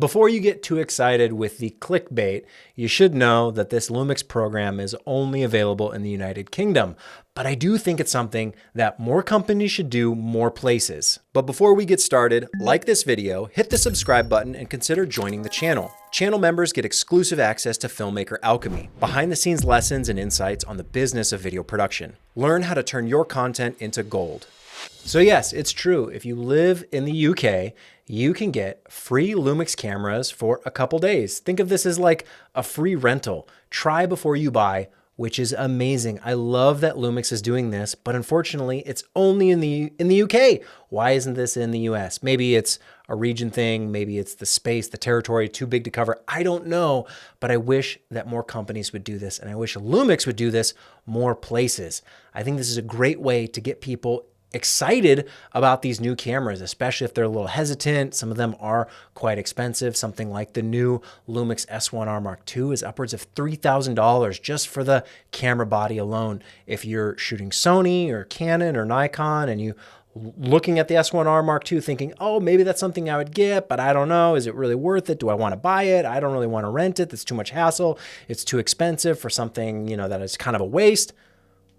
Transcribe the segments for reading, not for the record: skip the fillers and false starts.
Before you get too excited with the clickbait, you should know that this Lumix program is only available in the United Kingdom. But I do think it's something that more companies should do more places. But before we get started, like this video, hit the subscribe button and consider joining the channel. Channel members get exclusive access to Filmmaker Alchemy, behind the scenes lessons and insights on the business of video production. Learn how to turn your content into gold. So yes, it's true. If you live in the UK, you can get free Lumix cameras for a couple days. Think of this as like a free rental. Try before you buy, which is amazing. I love that Lumix is doing this, but unfortunately, it's only in the UK. Why isn't this in the US? Maybe it's a region thing. Maybe it's the space, the territory, too big to cover. I don't know, but I wish that more companies would do this, and I wish Lumix would do this more places. I think this is a great way to get people excited about these new cameras, especially if they're a little hesitant. Some of them are quite expensive. Something like the new Lumix S1R Mark II is upwards of $3,000 just for the camera body alone. If you're shooting Sony or Canon or Nikon and you looking at the S1R Mark II thinking, oh, maybe that's something I would get, but I don't know. Is it really worth it? Do I want to buy it? I don't really want to rent it. That's too much hassle. It's too expensive for something, that is kind of a waste.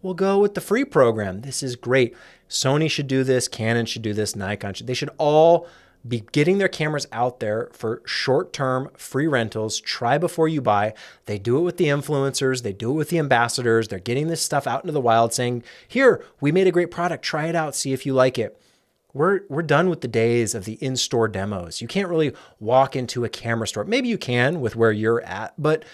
We'll go with the free program. This is great. Sony should do this. Canon should do this. Nikon should. They should all be getting their cameras out there for short-term free rentals. Try before you buy. They do it with the influencers. They do it with the ambassadors. They're getting this stuff out into the wild saying, here, we made a great product. Try it out. See if you like it. We're done with the days of the in-store demos. You can't really walk into a camera store. Maybe you can with where you're at, but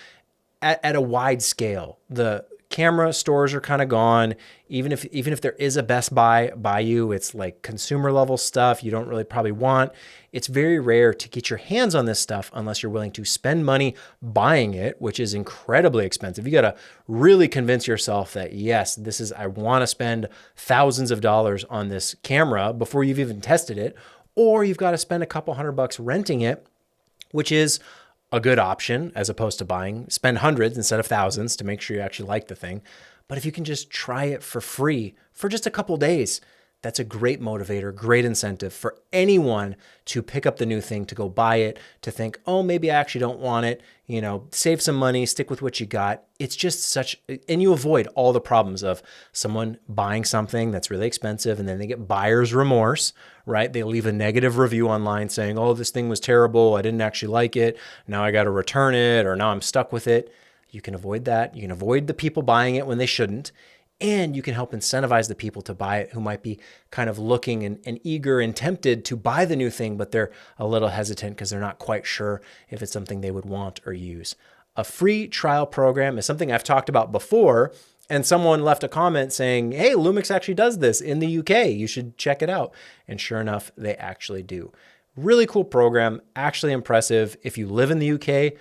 at a wide scale, the camera stores are kind of gone. Even if there is a Best Buy by you, it's like consumer level stuff you don't really probably want. It's very rare to get your hands on this stuff unless you're willing to spend money buying it, which is incredibly expensive. You got to really convince yourself that, yes, I want to spend thousands of dollars on this camera before you've even tested it, or you've got to spend a couple $100 renting it, which is a good option as opposed to spend hundreds instead of thousands to make sure you actually like the thing. But if you can just try it for free for just a couple days, that's a great motivator, great incentive for anyone to pick up the new thing, to go buy it, to think, oh, maybe I actually don't want it, save some money, stick with what you got. It's just and you avoid all the problems of someone buying something that's really expensive and then they get buyer's remorse, right? They leave a negative review online saying, oh, this thing was terrible. I didn't actually like it. Now I got to return it, or now I'm stuck with it. You can avoid that. You can avoid the people buying it when they shouldn't. And you can help incentivize the people to buy it who might be kind of looking and eager and tempted to buy the new thing, but they're a little hesitant because they're not quite sure if it's something they would want or use. A free trial program is something I've talked about before, and someone left a comment saying, hey, Lumix actually does this in the UK. You should check it out. And sure enough, they actually do. Really cool program, actually impressive. If you live in the UK,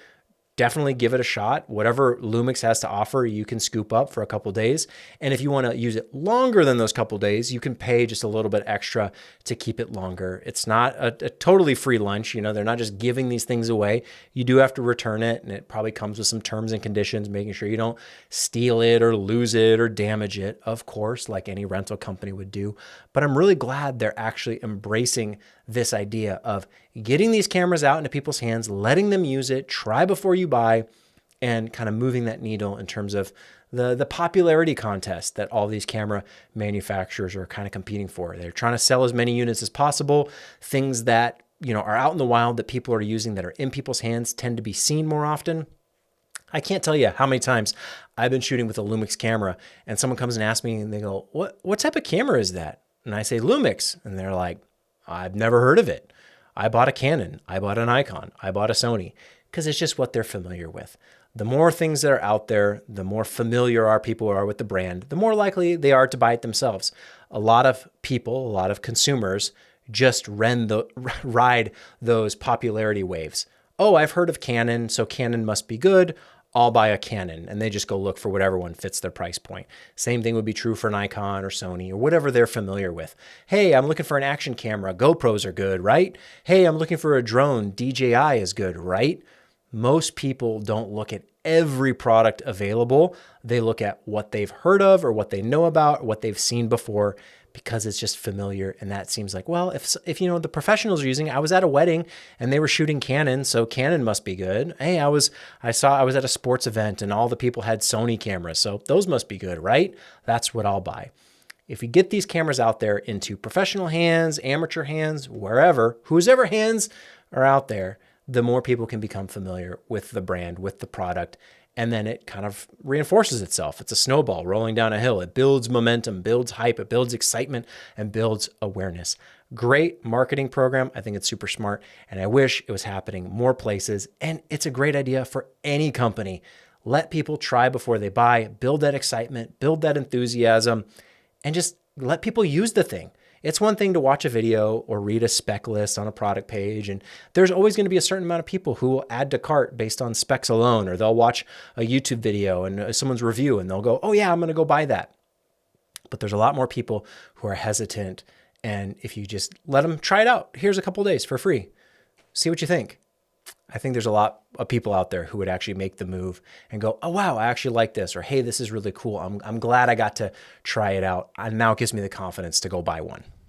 definitely give it a shot. Whatever Lumix has to offer, you can scoop up for a couple days. And if you want to use it longer than those couple days, you can pay just a little bit extra to keep it longer. It's not a totally free lunch. They're not just giving these things away. You do have to return it, and it probably comes with some terms and conditions, making sure you don't steal it or lose it or damage it, of course, like any rental company would do. But I'm really glad they're actually embracing this idea of getting these cameras out into people's hands, letting them use it, try before you buy, and kind of moving that needle in terms of the popularity contest that all these camera manufacturers are kind of competing for. They're trying to sell as many units as possible. Things that are out in the wild that people are using, that are in people's hands, tend to be seen more often. I can't tell you how many times I've been shooting with a Lumix camera and someone comes and asks me and they go, what type of camera is that? And I say Lumix, and they're like, I've never heard of it. I bought a Canon, I bought a Nikon, I bought a Sony, because it's just what they're familiar with. The more things that are out there, the more familiar our people are with the brand, the more likely they are to buy it themselves. A lot of people, a lot of consumers just ride those popularity waves. Oh, I've heard of Canon, so Canon must be good. I'll buy a Canon, and they just go look for whatever one fits their price point. Same thing would be true for Nikon or Sony or whatever they're familiar with. Hey, I'm looking for an action camera. GoPros are good, right? Hey, I'm looking for a drone. DJI is good, right? Most people don't look at every product available. They look at what they've heard of or what they know about or what they've seen before. because it's just familiar. And that seems like, well, if you know, the professionals are using it. I was at a wedding and they were shooting Canon, so Canon must be good. Hey, I was at a sports event and all the people had Sony cameras, so those must be good, right? That's what I'll buy. If we get these cameras out there into professional hands, amateur hands, wherever, whoever hands are out there, the more people can become familiar with the brand, with the product, and then it kind of reinforces itself. It's a snowball rolling down a hill. It builds momentum, builds hype, it builds excitement, and builds awareness. Great marketing program. I think it's super smart, and I wish it was happening more places, and it's a great idea for any company. Let people try before they buy, build that excitement, build that enthusiasm, and just let people use the thing. It's one thing to watch a video or read a spec list on a product page, and there's always going to be a certain amount of people who will add to cart based on specs alone, or they'll watch a YouTube video and someone's review and they'll go, oh yeah, I'm going to go buy that. But there's a lot more people who are hesitant, and if you just let them try it out, here's a couple days for free, see what you think. I think there's a lot of people out there who would actually make the move and go, oh, wow, I actually like this, or hey, this is really cool. I'm glad I got to try it out. And now it gives me the confidence to go buy one.